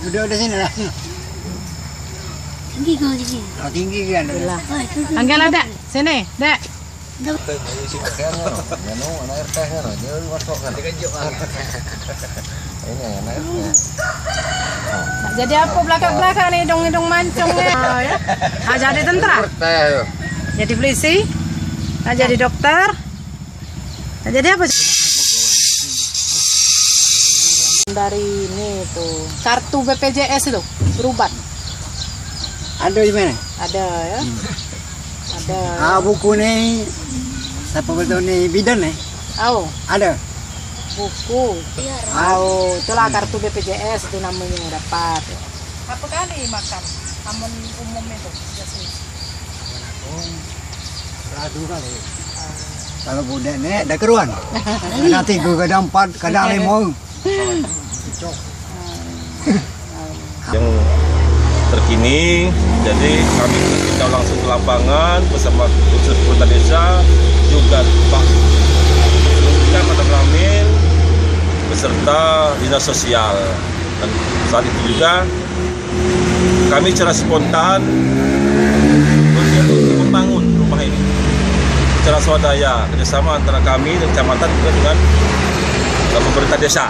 Duduk di sini lah. Tinggi kau tinggi. Oh, tinggi kan. Anggal ada. Sini, Dek. Nak jadi apa belakang-belakang nih hidung-hidung mancungnya? Ya. Nak jadi tentara? Jadi polisi? Nak jadi dokter? Nak jadi apa? Dari ini tuh kartu BPJS itu berubat. Ada di mana? Ada ya. Ada. Buku nih. Siapa betul nih bidan nih? Oh, Ada. buku. Oh, itulah kartu BPJS itu namanya dapat. Apa kali makan? Amun umum itu biasanya. Satu kali. Kalau budak nih ada keruan. Kadang 3, kadang 4, kadang 5. Yang terkini, jadi kami bertindak langsung ke lapangan bersama unsur pemerintah desa, juga Pak Madam Lamin beserta dinas sosial. Dan saat itu juga kami secara spontan untuk membangun rumah ini secara swadaya kerjasama antara kami dan kecamatan juga dengan pemerintah desa.